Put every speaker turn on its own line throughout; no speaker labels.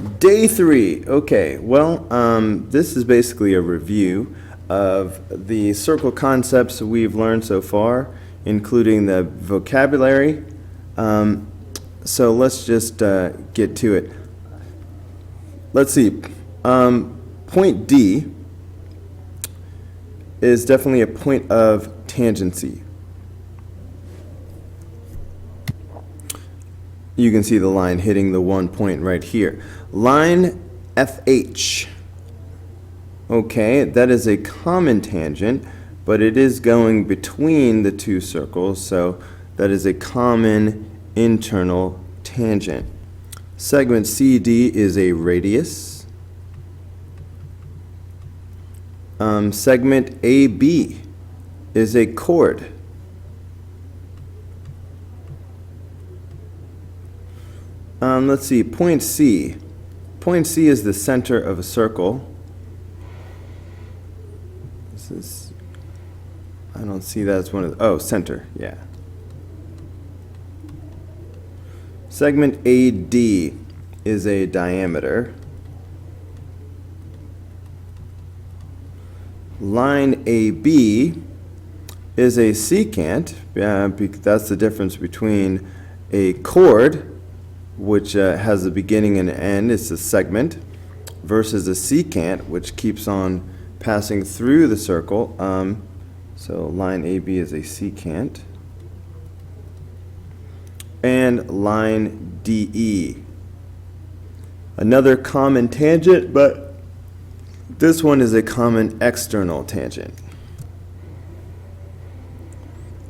Day 3. Okay, well, this is basically a review of the circle concepts we've learned so far, including the vocabulary. So let's just get to it. Let's see. Point D is definitely a point of tangency. You can see the line hitting the 1 point right here. Line FH. Okay, that is a common tangent, but it is going between the two circles, so that is a common internal tangent. Segment CD is a radius. Segment AB is a chord. Let's see, point C. Point C is the center of a circle. This is, I don't see that as one of the, oh, center, yeah. Segment AD is a diameter. Line AB is a secant. That's the difference between a chord, which has a beginning and an end, it's a segment, versus a secant, which keeps on passing through the circle. So line AB is a secant. And line DE. Another common tangent, but this one is a common external tangent.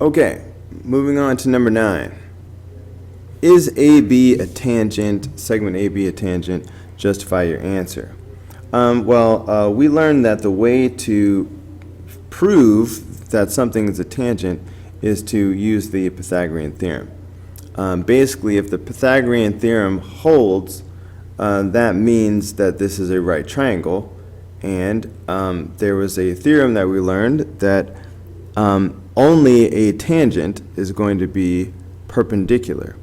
Okay, moving on to number 9. Is AB a tangent, segment AB a tangent? Justify your answer. We learned that the way to prove that something is a tangent is to use the Pythagorean theorem. Basically, if the Pythagorean theorem holds, that means that this is a right triangle. And there was a theorem that we learned that only a tangent is going to be perpendicular.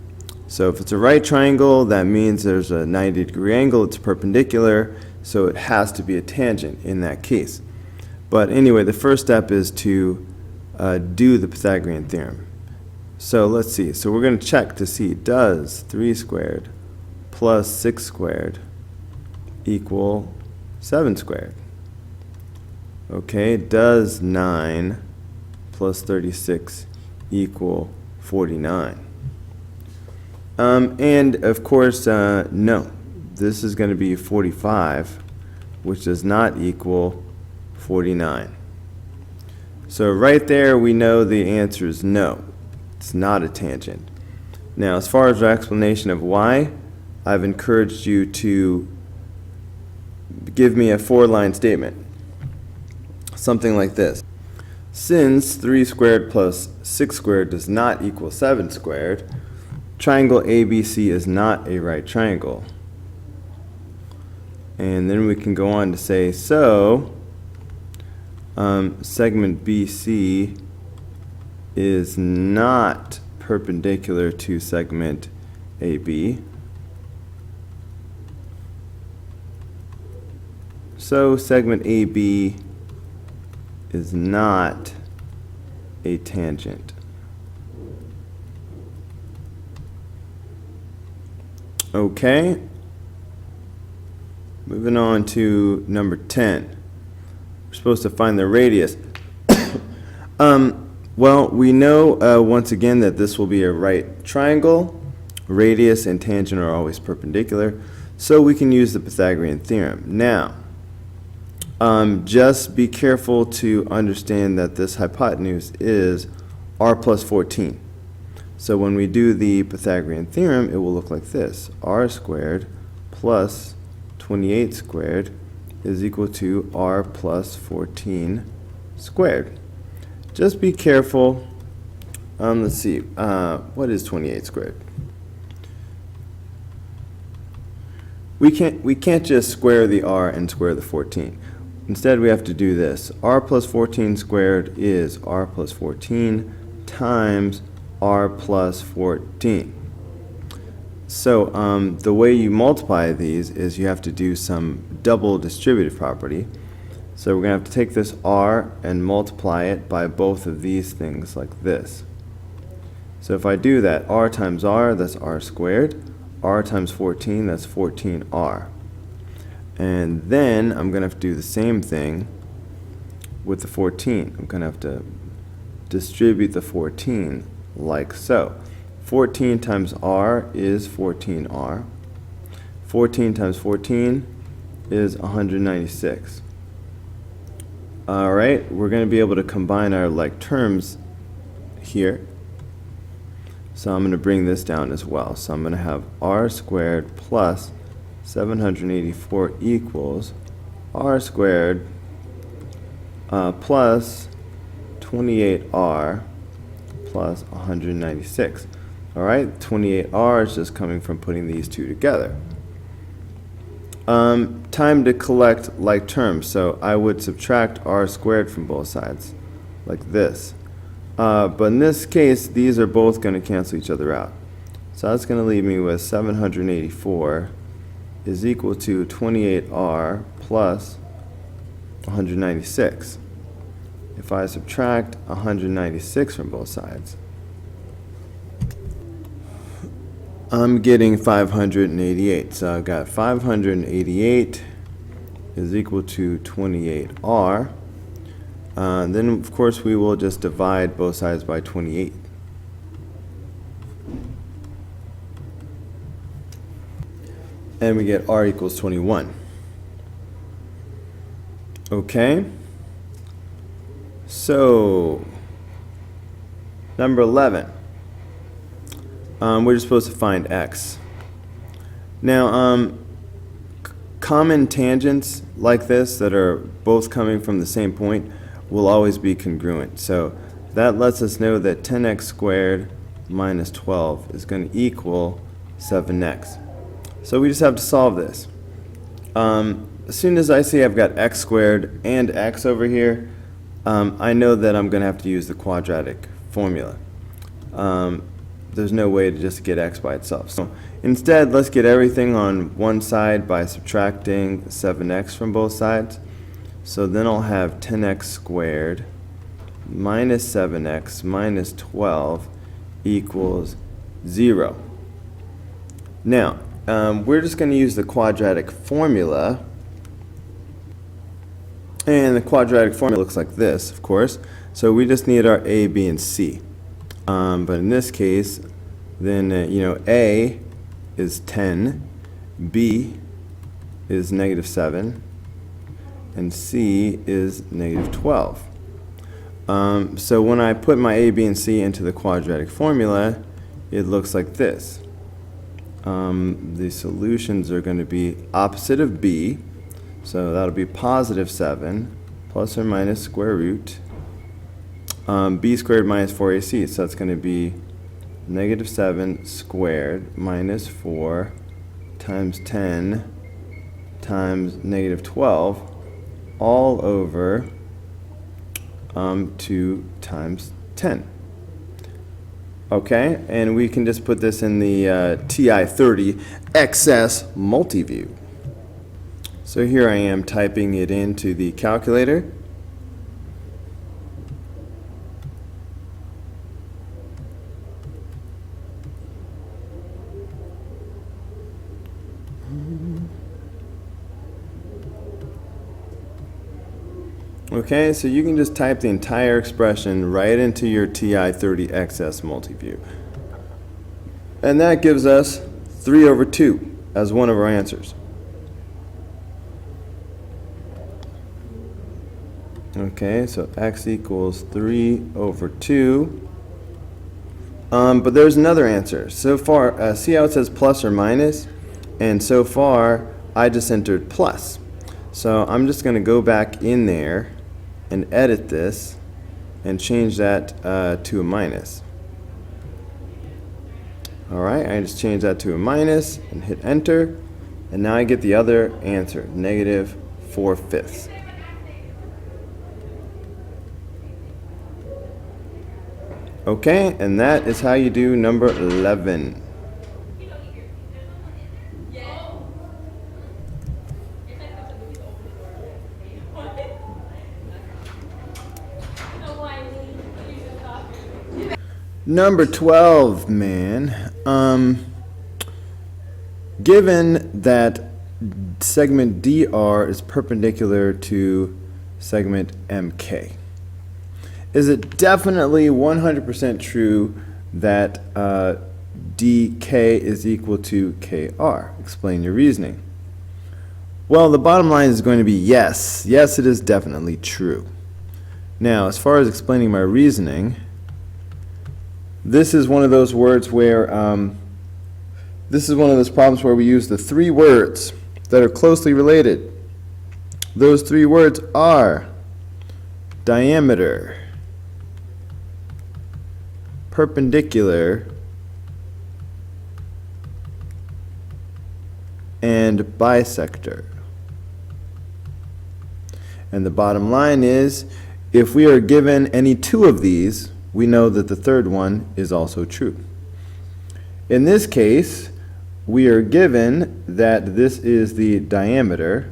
So if it's a right triangle, that means there's a 90-degree angle, it's perpendicular, so it has to be a tangent in that case. But anyway, the first step is to do the Pythagorean theorem. So let's see, so we're going to check to see, does 3 squared plus 6 squared equal 7 squared? Okay, does 9 plus 36 equal 49? And of course, no, this is going to be 45, which does not equal 49. So right there we know the answer is no, it's not a tangent. Now as far as our explanation of why, I've encouraged you to give me a 4-line statement, something like this. Since 3 squared plus 6 squared does not equal 7 squared, triangle ABC is not a right triangle. And then we can go on to say, so segment BC is not perpendicular to segment AB. So segment AB is not a tangent. Okay, moving on to number 10. We're supposed to find the radius. Well, we know once again that this will be a right triangle. Radius and tangent are always perpendicular, so we can use the Pythagorean theorem. Now, just be careful to understand that this hypotenuse is r plus 14. So when we do the Pythagorean theorem, it will look like this. R squared plus 28 squared is equal to r plus 14 squared. Just be careful. Let's see. What is 28 squared? We can't just square the r and square the 14. Instead, we have to do this. R plus 14 squared is r plus 14 times r plus 14. So the way you multiply these is you have to do some double distributive property. So we're going to have to take this r and multiply it by both of these things like this. So if I do that, r times r, that's r squared. R times 14, that's 14r. And then I'm going to have to do the same thing with the 14. I'm going to have to distribute the 14 like so. 14 times r is 14r. 14 times 14 is 196. Alright, we're going to be able to combine our like terms here. So I'm going to bring this down as well. So I'm going to have r squared plus 784 equals r squared plus 28r plus 196. Alright, 28r is just coming from putting these two together. Time to collect like terms. So I would subtract r squared from both sides, like this. But in this case, these are both going to cancel each other out. So that's going to leave me with 784 is equal to 28r plus 196. If I subtract 196 from both sides, I'm getting 588. So I've got 588 is equal to 28r. Then, of course, we will just divide both sides by 28. And we get r equals 21. Okay. So, number 11. We're just supposed to find x. Now, common tangents like this that are both coming from the same point will always be congruent. So that lets us know that 10x squared minus 12 is going to equal 7x. So we just have to solve this. As soon as I see I've got x squared and x over here, I know that I'm going to have to use the quadratic formula. There's no way to just get x by itself. So instead, let's get everything on one side by subtracting 7x from both sides. So then I'll have 10x squared minus 7x minus 12 equals 0. Now, we're just going to use the quadratic formula. And the quadratic formula looks like this, of course. So we just need our a, b, and c. But in this case, then, a is 10, b is negative 7, and c is negative 12. So when I put my a, b, and c into the quadratic formula, it looks like this. The solutions are going to be opposite of b, so that'll be positive 7 plus or minus square root b squared minus 4ac, so that's going to be negative 7 squared minus 4 times 10 times negative 12 all over 2 times 10. Okay, and we can just put this in the TI-30 XS multiview. So here I am typing it into the calculator. Okay, so you can just type the entire expression right into your TI-30 XS multiview. And that gives us 3 over 2 as one of our answers. Okay, so x equals 3 over 2. But there's another answer. So far, see how it says plus or minus? And so far, I just entered plus. So I'm just going to go back in there and edit this and change that to a minus. Alright, I just changed that to a minus and hit enter, and now I get the other answer, negative 4/5. Okay, and that is how you do number 11. Number 12, man. Given that segment DR is perpendicular to segment MK, is it definitely 100% true that DK is equal to KR? Explain your reasoning. Well, the bottom line is going to be yes. Yes, it is definitely true. Now, as far as explaining my reasoning, this is one of those words where, this is one of those problems where we use the three words that are closely related. Those three words are diameter, perpendicular, and bisector. And the bottom line is, if we are given any two of these, we know that the third one is also true. In this case, we are given that this is the diameter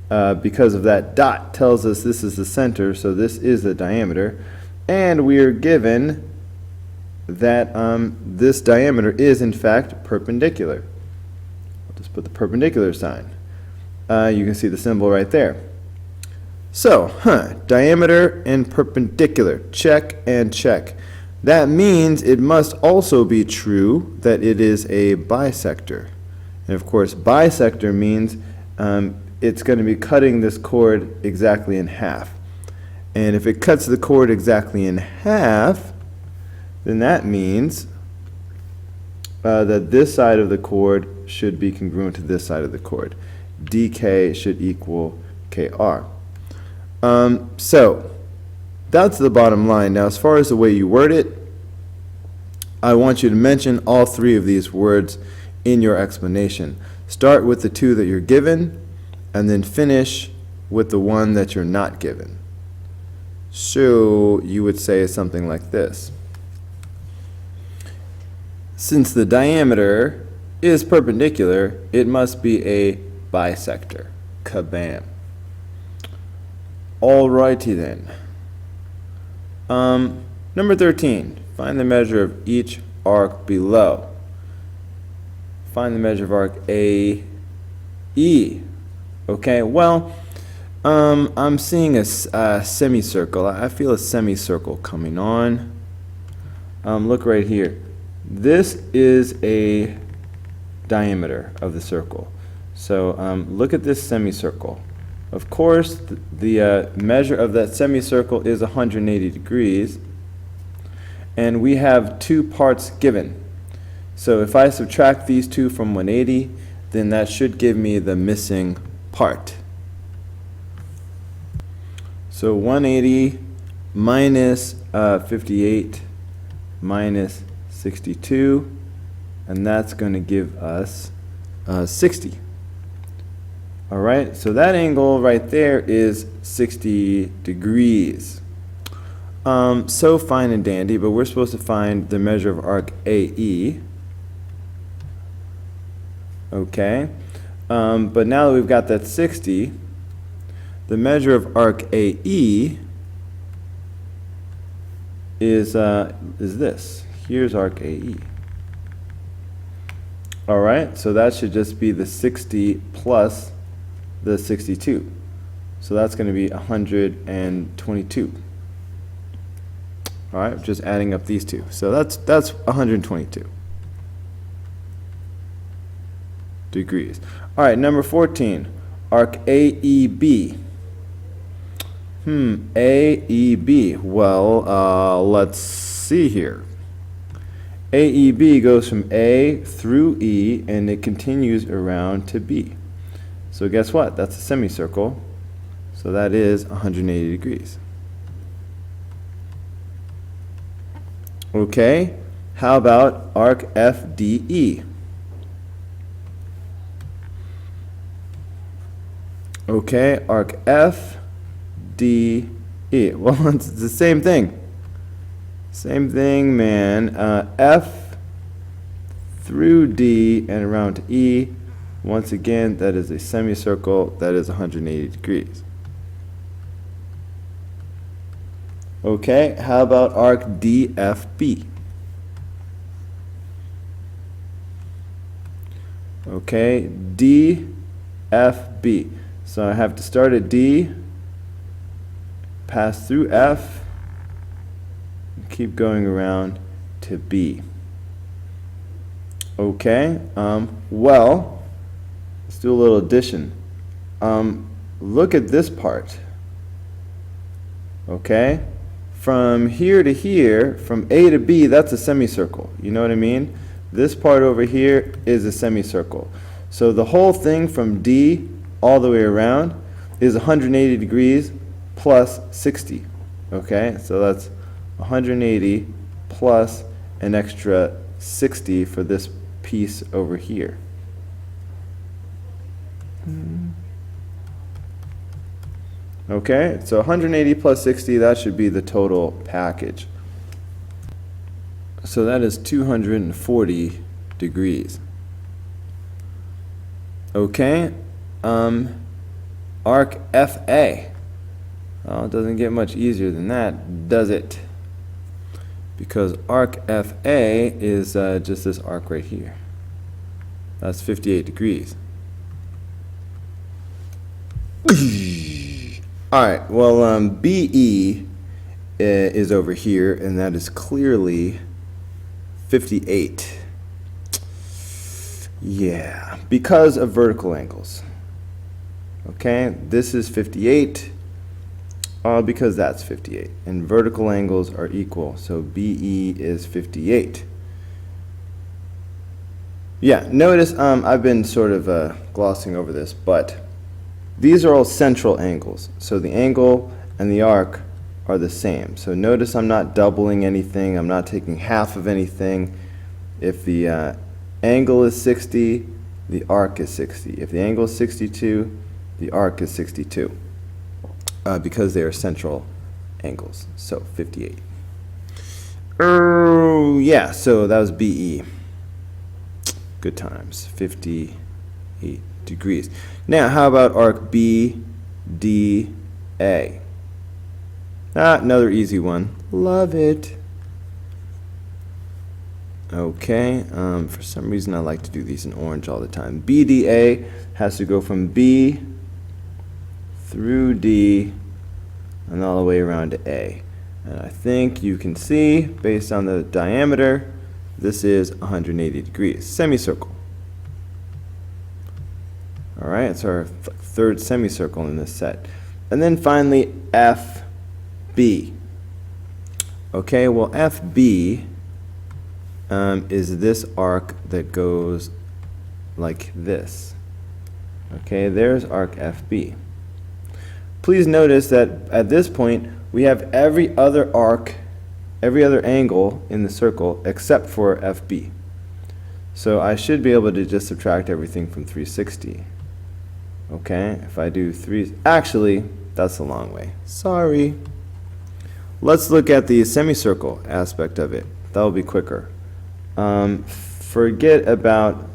because of that dot tells us this is the center, so this is the diameter. And we are given that this diameter is in fact perpendicular. I'll just put the perpendicular sign. You can see the symbol right there. So, diameter and perpendicular, check and check. That means it must also be true that it is a bisector. And of course, bisector means it's going to be cutting this chord exactly in half. And if it cuts the chord exactly in half, then that means that this side of the chord should be congruent to this side of the chord. DK should equal KR. So that's the bottom line. Now, as far as the way you word it, I want you to mention all three of these words in your explanation. Start with the two that you're given, and then finish with the one that you're not given. So you would say something like this. Since the diameter is perpendicular, it must be a bisector. Kabam. Alrighty then. Number 13. Find the measure of each arc below. Find the measure of arc AE. Okay, well, I'm seeing a semicircle. I feel a semicircle coming on. Look right here. This is a diameter of the circle. So look at this semicircle. Of course, the measure of that semicircle is 180 degrees. And we have two parts given. So if I subtract these two from 180, then that should give me the missing part. So 180 minus 58 minus 62, and that's going to give us 60. All right, so that angle right there is 60 degrees. So fine and dandy, but we're supposed to find the measure of arc AE. Okay, but now that we've got that 60, the measure of arc AE is this. Here's arc AE. All right, so that should just be the 60 plus the 62. So that's going to be 122. All right, just adding up these two. So that's 122 degrees. All right, number 14, arc AEB. AEB. Well, let's see here. AEB goes from A through E, and it continues around to B. So guess what? That's a semicircle. So that is 180 degrees. Okay, how about arc FDE? Okay, arc FDE. Well, it's the same thing. Same thing, man. F through D and around to E. Once again, that is a semicircle. That is 180 degrees. Okay, how about arc DFB? Okay, DFB. So I have to start at D, pass through F, and keep going around to B. Okay, well, let's do a little addition. Look at this part. Okay, from here to here, from A to B, that's a semicircle. You know what I mean? This part over here is a semicircle. So the whole thing from D all the way around is 180 degrees plus 60. Okay, so that's 180 plus an extra 60 for this piece over here. Okay, so 180 plus 60, that should be the total package. So that is 240 degrees. Okay, arc FA. Well, it doesn't get much easier than that, does it? Because arc FA is just this arc right here. That's 58 degrees. Alright, well, BE is over here, and that is clearly 58. Yeah, because of vertical angles. Okay, this is 58 because that's 58. And vertical angles are equal, so BE is 58. Yeah, notice I've been sort of glossing over this, but these are all central angles. So the angle and the arc are the same. So notice I'm not doubling anything. I'm not taking half of anything. If the angle is 60, the arc is 60. If the angle is 62, the arc is 62. Because they are central angles. So 58. Oh, yeah, so that was BE. Good times. 58 degrees. Now, how about arc BDA? Another easy one. Love it. Okay, for some reason I like to do these in orange all the time. BDA has to go from B through D and all the way around to A. And I think you can see, based on the diameter, this is 180 degrees. Semicircle. All right, it's our third semicircle in this set. And then finally, FB. Okay, well, FB is this arc that goes like this. Okay, there's arc FB. Please notice that at this point, we have every other arc, every other angle in the circle except for FB. So I should be able to just subtract everything from 360. Okay, if I do actually, that's a long way. Sorry. Let's look at the semicircle aspect of it. That'll be quicker. Forget about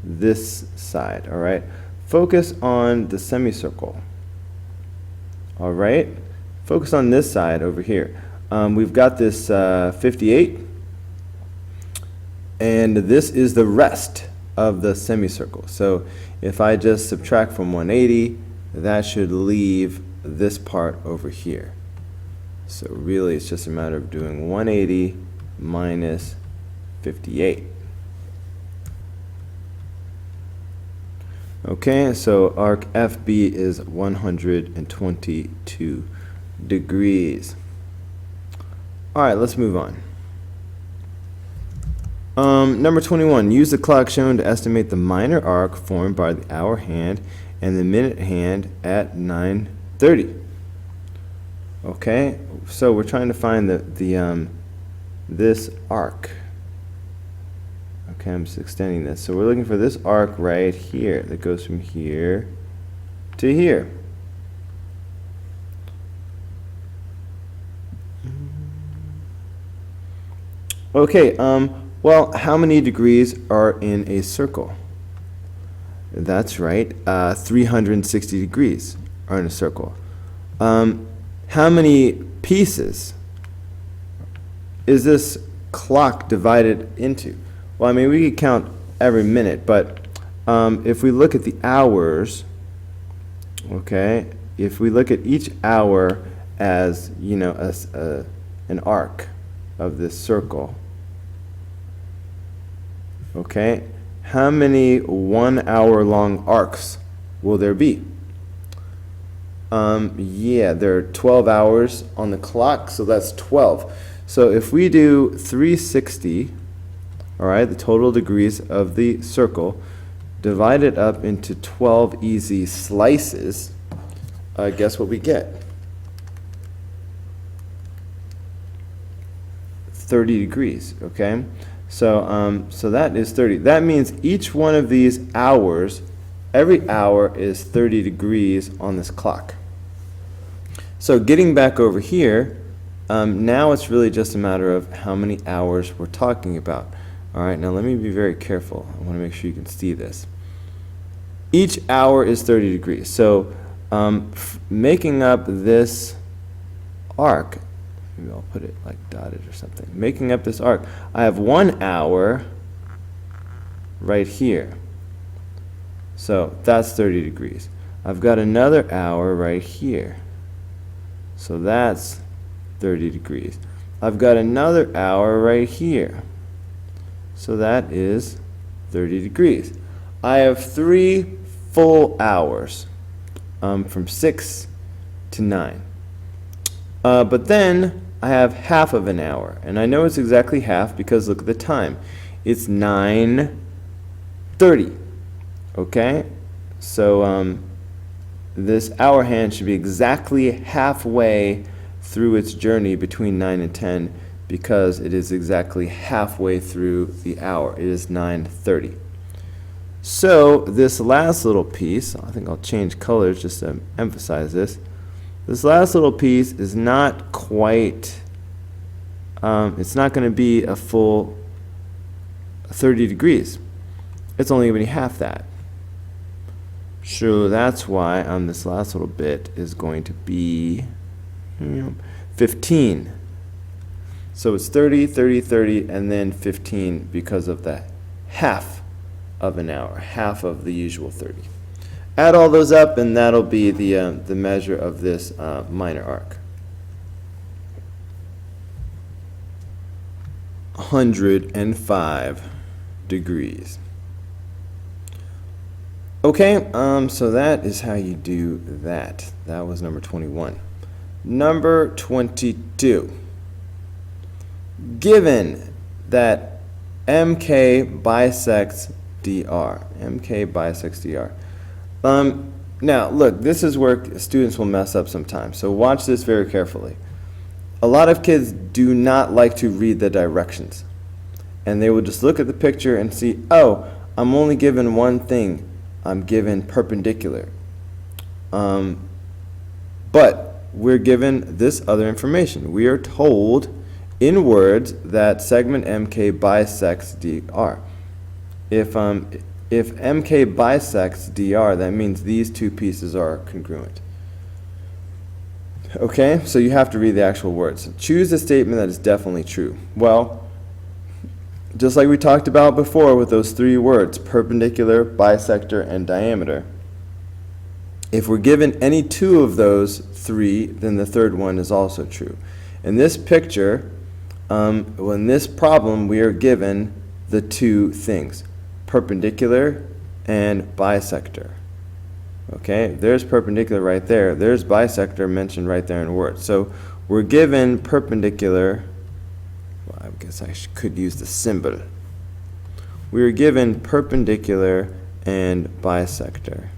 this side, all right? Focus on the semicircle. All right? Focus on this side over here. We've got this 58, and this is the rest of the semicircle. So if I just subtract from 180, that should leave this part over here. So really it's just a matter of doing 180 minus 58. Okay, so arc FB is 122 degrees. All right, let's move on. Number 21, use the clock shown to estimate the minor arc formed by the hour hand and the minute hand at 9:30. Okay, so we're trying to find this arc. Okay, I'm just extending this. So we're looking for this arc right here that goes from here to here. Okay, well, how many degrees are in a circle? That's right, 360 degrees are in a circle. How many pieces is this clock divided into? Well, I mean, we could count every minute, but if we look at the hours, okay, if we look at each hour as, you know, an arc of this circle, okay, how many 1 hour long arcs will there be? Yeah, there are 12 hours on the clock, so that's 12. So if we do 360, all right, the total degrees of the circle, divide it up into 12 easy slices, guess what we get? 30 degrees, okay? So, so that is 30. That means each one of these hours, every hour is 30 degrees on this clock. So getting back over here, now it's really just a matter of how many hours we're talking about. All right, now let me be very careful. I want to make sure you can see this. Each hour is 30 degrees. So making up this arc, maybe I'll put it like dotted or something. Making up this arc, I have 1 hour right here. So that's 30 degrees. I've got another hour right here. So that's 30 degrees. I've got another hour right here. So that is 30 degrees. I have 3 full hours from 6 to 9. But then I have half of an hour. And I know it's exactly half because look at the time. It's 9:30. Okay? So this hour hand should be exactly halfway through its journey between 9 and 10 because it is exactly halfway through the hour. It is 9:30. So this last little piece, I think I'll change colors just to emphasize this. This last little piece is not quite, it's not going to be a full 30 degrees. It's only going to be half that. So that's why this last little bit is going to be 15. So it's 30, 30, 30, and then 15 because of the half of an hour, half of the usual 30. Add all those up, and that'll be the measure of this minor arc. 105 degrees. Okay, so that is how you do that. That was number 21. Number 22. Given that MK bisects DR. MK bisects DR. Now, look, this is where students will mess up sometimes, so watch this very carefully. A lot of kids do not like to read the directions, and they will just look at the picture and see, oh, I'm only given one thing. I'm given perpendicular. But we're given this other information. We are told in words that segment MK bisects DR. If MK bisects DR, that means these two pieces are congruent. Okay, so you have to read the actual words. Choose a statement that is definitely true. Well, just like we talked about before with those 3 words, perpendicular, bisector, and diameter. If we're given any 2 of those 3, then the third one is also true. In this picture, in this problem, we are given the 2 things, perpendicular and bisector. Okay, there's perpendicular right there. There's bisector mentioned right there in words. So we're given perpendicular. Well, I guess I could use the symbol. We are given perpendicular and bisector.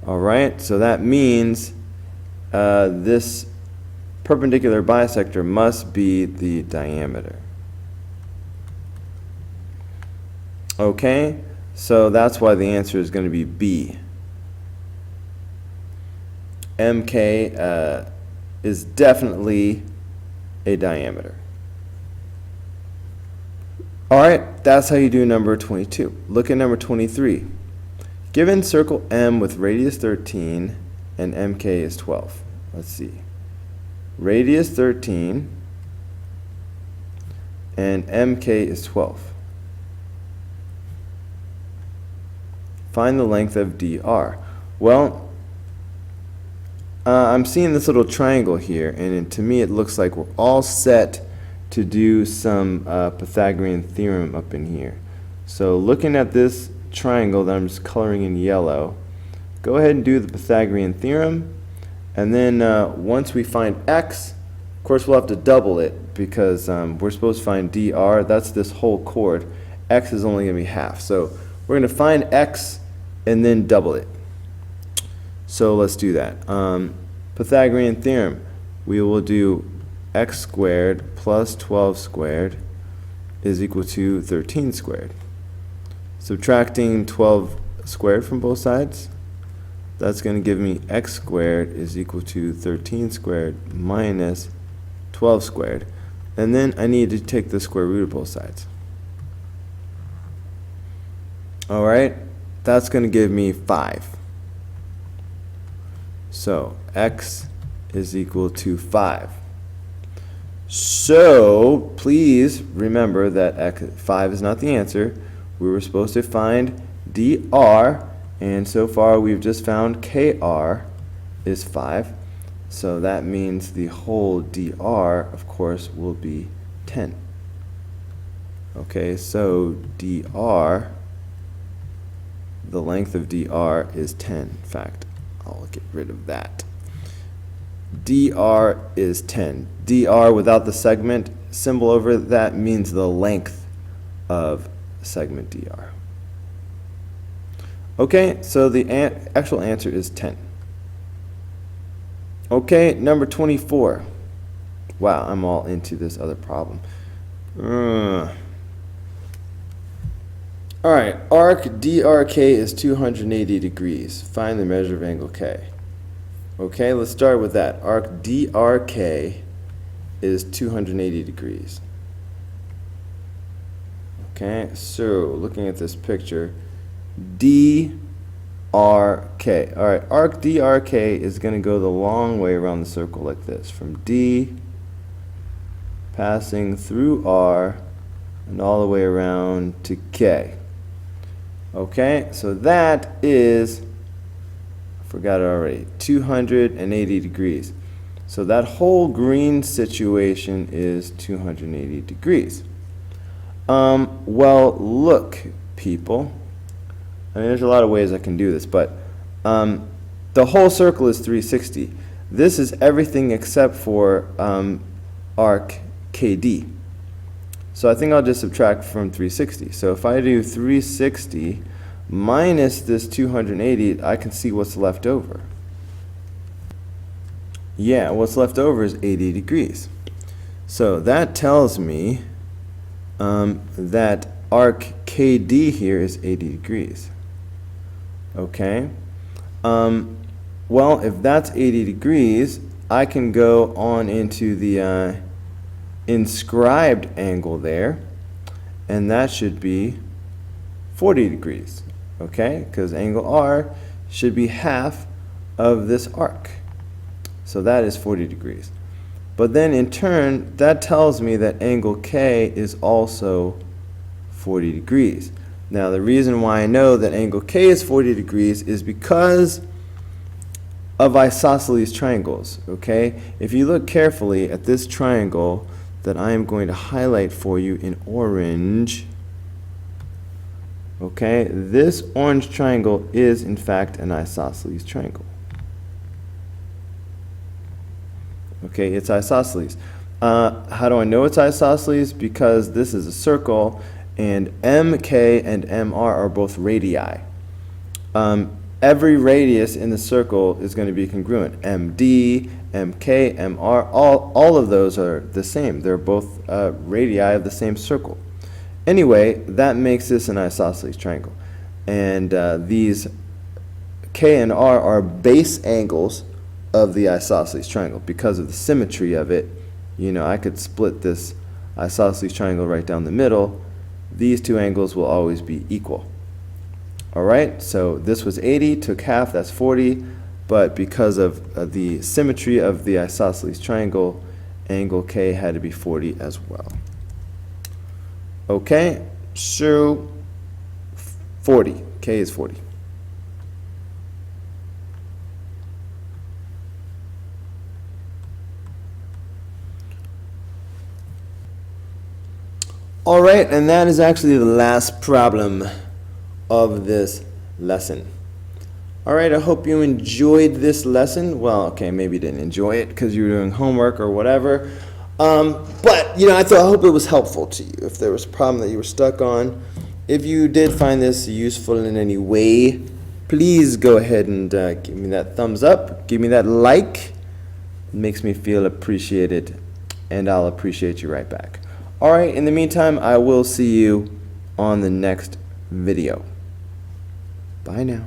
All right, so that means this perpendicular bisector must be the diameter. Okay, so that's why the answer is going to be B. MK is definitely a diameter. All right, that's how you do number 22. Look at number 23. Given circle M with radius 13 and MK is 12. let's see, radius 13, and MK is 12. Find the length of DR. Well, I'm seeing this little triangle here, and to me it looks like we're all set to do some Pythagorean theorem up in here. So looking at this triangle that I'm just coloring in yellow, go ahead and do the Pythagorean theorem, and then once we find x, of course we'll have to double it because we're supposed to find dr. That's this whole chord. X is only going to be half. So we're going to find x and then double it. So let's do that. Pythagorean theorem, we will do x squared plus 12 squared is equal to 13 squared. Subtracting 12 squared from both sides, that's going to give me x squared is equal to 13 squared minus 12 squared. And then I need to take the square root of both sides. Alright, that's going to give me 5. So x is equal to 5. So please remember that 5 is not the answer. We were supposed to find dr, and so far we've just found kr is 5. So that means the whole dr, of course, will be 10. Okay, so dr, the length of dr is 10. In fact, I'll get rid of that. dr is 10. dr without the segment symbol over that means the length of segment dr. Okay, so the actual answer is 10. Okay, number 24. Wow, I'm all into this other problem. Alright, arc DRK is 280 degrees. Find the measure of angle K. Okay, let's start with that. Arc DRK is 280 degrees. Okay, so looking at this picture, DRK. Alright, arc DRK is going to go the long way around the circle like this. From D, passing through R, and all the way around to K. Okay, so that is, I forgot it already, 280 degrees. So that whole green situation is 280 degrees. Well, look, people. I mean, there's a lot of ways I can do this, but the whole circle is 360. This is everything except for arc KD. So I think I'll just subtract from 360. So if I do 360 minus this 280, I can see what's left over. Yeah, what's left over is 80 degrees. So that tells me that arc KD here is 80 degrees. Okay. Well, if that's 80 degrees, I can go on into the inscribed angle there, and that should be 40 degrees. Okay, because angle R should be half of this arc. So that is 40 degrees. But then in turn, that tells me that angle K is also 40 degrees. Now the reason why I know that angle K is 40 degrees is because of isosceles triangles. Okay, if you look carefully at this triangle that I am going to highlight for you in orange, okay, this orange triangle is in fact an isosceles triangle. Okay, it's isosceles. How do I know it's isosceles? Because this is a circle, and MK and MR are both radii. Every radius in the circle is going to be congruent. MD, MK, MR, all of those are the same. They're both radii of the same circle. Anyway, that makes this an isosceles triangle. And these K and R are base angles of the isosceles triangle. Because of the symmetry of it, you know, I could split this isosceles triangle right down the middle. These two angles will always be equal. Alright, so this was 80, took half, that's 40. but because of the symmetry of the isosceles triangle, angle K had to be 40 as well. Okay, so 40. K is 40. All right, and that is actually the last problem of this lesson. All right, I hope you enjoyed this lesson. Well, okay, maybe you didn't enjoy it because you were doing homework or whatever. But, you know, I hope it was helpful to you. If there was a problem that you were stuck on, if you did find this useful in any way, please go ahead and give me that thumbs up. Give me that like. It makes me feel appreciated, and I'll appreciate you right back. All right, in the meantime, I will see you on the next video. Bye now.